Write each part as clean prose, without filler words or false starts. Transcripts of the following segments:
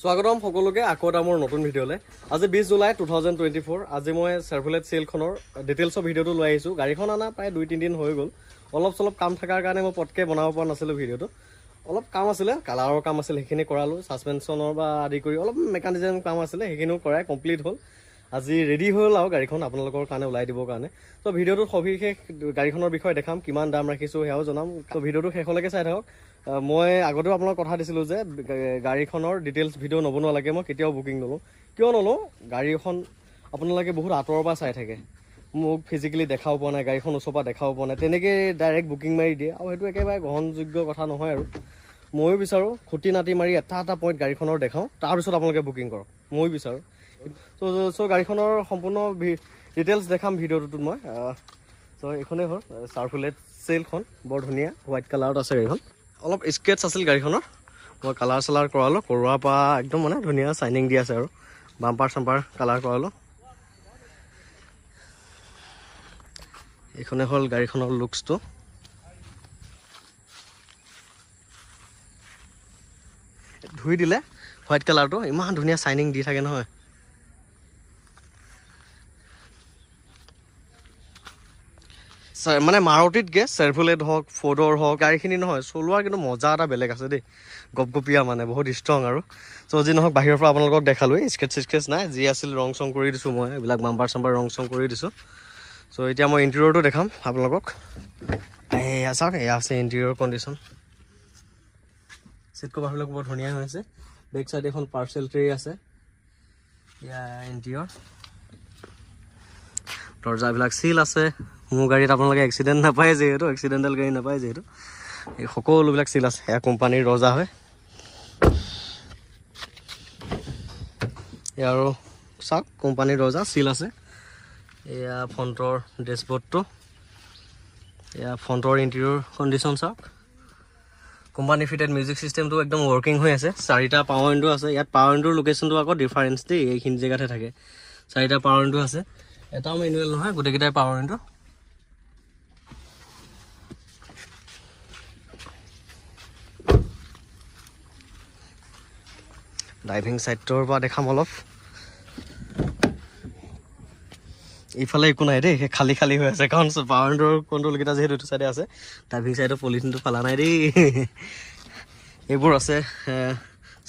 স্বাগতম সকলোকে আকৌ এটা মোৰ নতুন ভিডিঅ'লৈ। আজি 20 জুলাই 2024। আজি মই চেভ্ৰলেট চেলখনৰ ডিটেইলছৰ ভিডিঅ'টো লৈ আহিছোঁ। গাড়ীখন অনা প্ৰায় 2-3 দিন হৈ গ'ল। অলপ চলপ কাম থকাৰ কাৰণে মই পটকৈ বনাব পৰা নাছিলোঁ ভিডিঅ'টো। অলপ কাম আছিলে, কালাৰৰ কাম আছিলে, সেইখিনি কৰালোঁ। ছাছপেনশ্যনৰ বা আদি কৰি অলপ মেকানিজম কাম আছিলে, সেইখিনিও কৰাই কমপ্লিট হ'ল। আজি ৰেডি হ'ল আৰু গাড়ীখন আপোনালোকৰ কাৰণে ওলাই দিবৰ কাৰণে। তো ভিডিঅ'টোত সবিশেষ গাড়ীখনৰ বিষয়ে দেখাম, কিমান দাম ৰাখিছোঁ সেয়াও জনাম। তো ভিডিঅ'টো শেষলৈকে চাই থাকক। মই আগতেও আপোনাক কথা দিছিলোঁ যে গাড়ীখনৰ ডিটেইলছ ভিডিঅ' নবনোৱা লাগে, মই কেতিয়াও বুকিং নলওঁ। কিয় নলওঁ? গাড়ীখন আপোনালোকে বহুত আঁতৰৰ পৰা চাই থাকে, মোক ফিজিকেলি দেখাও পোৱা নাই, গাড়ীখন ওচৰৰ পৰা দেখাও পোৱা নাই, তেনেকৈ ডাইৰেক্ট বুকিং মাৰি দিয়ে। আৰু সেইটো একেবাৰে গ্ৰহণযোগ্য কথা নহয়। আৰু ময়ো বিচাৰোঁ খুটি নাটি মাৰি এটা পইণ্ট গাড়ীখনৰ দেখাওঁ, তাৰপিছত আপোনালোকে বুকিং কৰক, ময়ো বিচাৰোঁ। চ' গাড়ীখনৰ সম্পূৰ্ণ ডিটেইলছ দেখাম ভিডিঅ'টোত মই। চ' এইখনেই হ'ল চেভ্ৰলেট চেলখন, বৰ ধুনীয়া হোৱাইট কালাৰত আছে গাড়ীখন। অলপ স্কেটছ আছিল গাড়ীখনৰ, মই কালাৰ চালাৰ কৰালোঁ, কৰোৱাৰ পৰা একদম মানে ধুনীয়া চাইনিং দি আছে আৰু বাম্পাৰ চাম্পাৰ কালাৰ কৰালোঁ। এইখনে হ'ল গাড়ীখনৰ লুকছটো। ধুই দিলে হোৱাইট কালাৰটো ইমান ধুনীয়া চাইনিং দি থাকে নহয়। মানে মাৰুতিতকৈ চেভ্ৰলেট হওক, ফৰ্ডৰ হওক, গাড়ীখিনি নহয় চলোৱাৰ কিন্তু মজা এটা বেলেগ আছে দেই। গপগপীয়া মানে বহুত ষ্ট্ৰং। আৰু চ' যি নহওক বাহিৰৰ পৰা আপোনালোকক দেখালোঁ, স্কেটছ নাই, যি আছিল ৰং চং কৰি দিছোঁ মই, এইবিলাক বাম্পাৰ চাম্পাৰ ৰং চং কৰি দিছোঁ। চ' এতিয়া মই ইণ্টেৰিয়ৰটো দেখাম আপোনালোকক। এয়া চাওক, এয়া আছে ইণ্টেৰিয়ৰ কণ্ডিশ্যন। চিট কভাৰবিলাক বৰ ধুনীয়া হৈ আছে। বেক চাইড এখন পাৰ্চেল ট্ৰে আছে। এয়া ইণ্টেৰিয়ৰ, দৰ্জাবিলাক চিল আছে। মোৰ গাড়ীত আপোনালোকে এক্সিডেণ্ট নাপায় যিহেতু, এক্সিডেণ্টেল গাড়ী নাপায় যিহেতু, এই সকলোবিলাক চিল আছে। এয়া কোম্পানীৰ দৰ্জা হয়। এয়া আৰু চাওক কোম্পানীৰ দৰ্জা চিল আছে। এয়া ফ্ৰণ্টৰ ডেছবৰ্ডটো, এয়া ফ্ৰণ্টৰ ইণ্টেৰিয়ৰ কণ্ডিশ্যন চাওক। কোম্পানী ফিটেড মিউজিক চিষ্টেমটো একদম ৱৰ্কিং হৈ আছে। 4টা পাৱাৰ উইণ্ডো আছে। ইয়াত পাৱাৰ উইণ্ডোৰ লোকেশ্যনটো আকৌ ডিফাৰেঞ্চ দেই, এইখিনি জেগাতহে থাকে। 4টা পাৱাৰ উইণ্ডো আছে, এটাও মেনুৱেল নহয়, গোটেইকেইটাই পাৱাৰ উইণ্ডো। ড্ৰাইভিং ছাইডটোৰ পৰা দেখাম অলপ। এইফালে একো নাই দেই, খালী খালী হৈ আছে, কাৰণ পাৱাৰ উইণ্ডোৰ কণ্ট্ৰলকেইটা যিহেতু এইটো চাইডে আছে। ড্ৰাইভিং ছাইডৰ পলিথিনটো ফালা নাই দেই। এইবোৰ আছে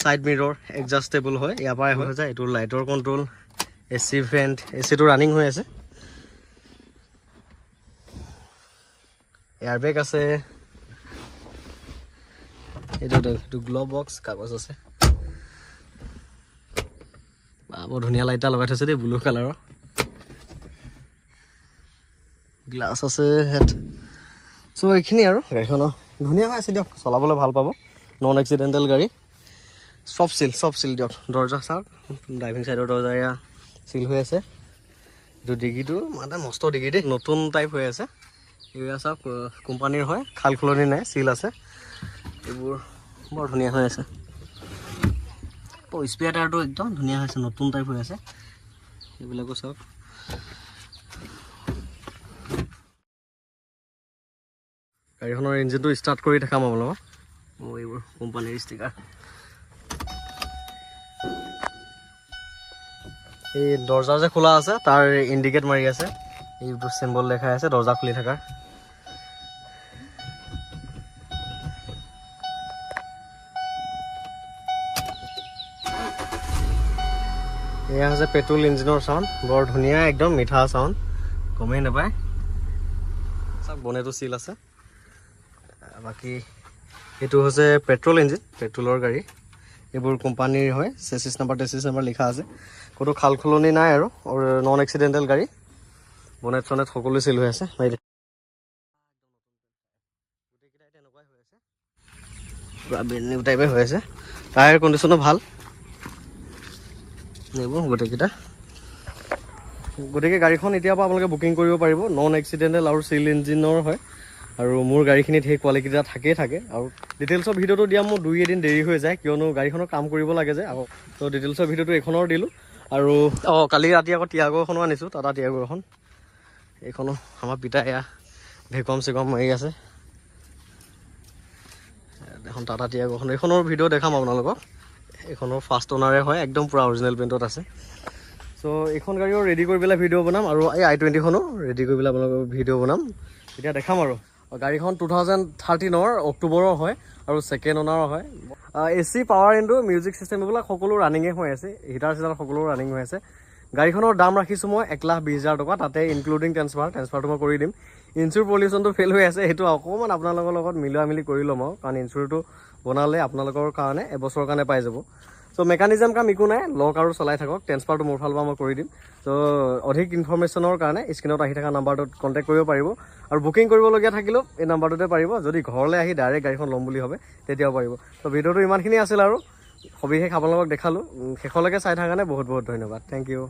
ছাইড মিৰৰ, এডজাষ্টেবল হয়, ইয়াৰ পৰাই হৈ যায়। এইটো লাইটৰ কণ্ট্ৰল, AC ভেণ্ট, ACটো ৰানিং হৈ আছে। এয়াৰবেগ আছে। এইটো গ্ল'ভ বক্স, কাগজ আছে। বৰ ধুনীয়া লাইট এটা লগাই থৈছে দেই, ব্লু কালাৰৰ। গ্লাছ আছে হেড। চ' এইখিনি আৰু গাড়ীখনৰ ধুনীয়া হৈ আছে দিয়ক, চলাবলৈ ভাল পাব। নন এক্সিডেণ্টেল গাড়ী, চব চিল দিয়ক। দৰ্জা চাওক, ড্ৰাইভিং ছাইডৰ দৰ্জা এয়া চিল হৈ আছে। এইটো ডিগিটো মানে মস্ত ডিগি দেই, নতুন টাইপ হৈ আছে। এয়া চাওক কোম্পানীৰ হয়, খাল খুলনি নাই, চিল আছে। এইবোৰ বৰ ধুনীয়া হৈ আছে। স্পেয়াৰ টায়াৰটো একদম ধুনীয়া হৈছে, নতুন টাইপ হৈ আছে। এইবিলাকো চাওক। গাড়ীখনৰ ইঞ্জিনটো ষ্টাৰ্ট কৰি দেখাম আপোনালোকক। এইবোৰ কোম্পানীৰ ষ্টিকাৰ। এই দৰ্জা যে খোলা আছে তাৰ ইণ্ডিকেট মাৰি আছে, এইটো চিম্বল দেখাই আছে দৰ্জা খুলি থকাৰ। এয়া হৈছে পেট্ৰল ইঞ্জিনৰ চাউণ্ড, বৰ ধুনীয়া একদম মিঠা চাউণ্ড, গমেই নাপায়। চাওক বনেটো চিল আছে। বাকী এইটো হৈছে পেট্ৰল ইঞ্জিন, পেট্ৰলৰ গাড়ী। এইবোৰ কোম্পানীৰ হয়, চেচিছ নাম্বাৰ লিখা আছে। ক'তো খাল খুলনি নাই আৰু নন এক্সিডেণ্টেল গাড়ী। বনেট চনেট সকলো চিল হৈ আছে। গোটেইকেইটাই তেনেকুৱাই হৈ আছে, পুৰা ব্ৰেণ্ড নিউ টাইপে হৈ আছে। টায়াৰ কণ্ডিশ্যনো ভাল। এইবোৰ গতিকে গাড়ীখন এতিয়াৰ পৰা আপোনালোকে বুকিং কৰিব পাৰিব। নন এক্সিডেণ্টেল আৰু চিল ইঞ্জিনৰ হয়, আৰু মোৰ গাড়ীখিনিত সেই কোৱালিটিটা থাকে। আৰু ডিটেইলছৰ ভিডিঅ'টো দিয়া মোৰ 2 এদিন দেৰি হৈ যায়, কিয়নো গাড়ীখনৰ কাম কৰিব লাগে যে। আকৌ তো ডিটেইলছৰ ভিডিঅ'টো এইখনৰ দিলোঁ। আৰু কালি ৰাতি আকৌ টিয়াগো এখনো আনিছোঁ, টাটা টিয়াগো এখন। এইখনো আমাৰ পিতা এয়া ভেকম চেকম মাৰি আছে। এখন টাটা টিয়াগোখন, এইখনৰ ভিডিঅ' দেখাম আপোনালোকক। এইখনৰ ফাৰ্ষ্ট অনাৰে হয়, একদম পূৰা অৰিজিনেল পেইণ্টত আছে। চ' এইখন গাড়ীও ৰেডি কৰি পেলাই ভিডিঅ' বনাম আৰু এই i20খনো ৰেডি কৰি পেলাই আপোনালোকৰ ভিডিঅ' বনাম, তেতিয়া দেখাম আৰু। গাড়ীখন 2013 অক্টোবৰৰ হয় আৰু ছেকেণ্ড অনাৰৰ হয়। AC পাৱাৰ ইনটো মিউজিক চিষ্টেম এইবিলাক সকলো ৰানিঙে হৈ আছে, হিটাৰ চিটাৰ সকলো ৰানিং হৈ আছে। গাড়ীখনৰ দাম ৰাখিছোঁ মই 1,20,000 টকা, তাতে ইনক্লুডিং ট্ৰেন্সফাৰটো মই কৰি দিম। ইঞ্চুৰ পলিউশ্যনটো ফেইল হৈ আছে, সেইটো অকণমান আপোনালোকৰ লগত মিলোৱা মিলি কৰি ল'ম আৰু, কাৰণ ইঞ্চুৰটো বনালে আপোনালোকৰ কাৰণে এবছৰৰ কাৰণে পাই যাব। চ' মেকানিজম কাম একো নাই, লক আৰু চলাই থাকক, ট্ৰেন্সফাৰটো মোৰ ফালৰ পৰা মই কৰি দিম। চ' অধিক ইনফৰ্মেশ্যনৰ কাৰণে স্ক্ৰীণত আহি থকা নাম্বাৰটোত কণ্টেক্ট কৰিব পাৰিব, আৰু বুকিং কৰিবলগীয়া থাকিলেও এই নাম্বাৰটোতে পাৰিব। যদি ঘৰলৈ আহি ডাইৰেক্ট গাড়ীখন ল'ম বুলি ভাবে তেতিয়াও পাৰিব। ত' ভিডিঅ'টো ইমানখিনি আছিল আৰু সবিশেষ আপোনালোকক দেখালোঁ। শেষলৈকে চাই থকাৰ কাৰণে বহুত বহুত ধন্যবাদ। Thank U.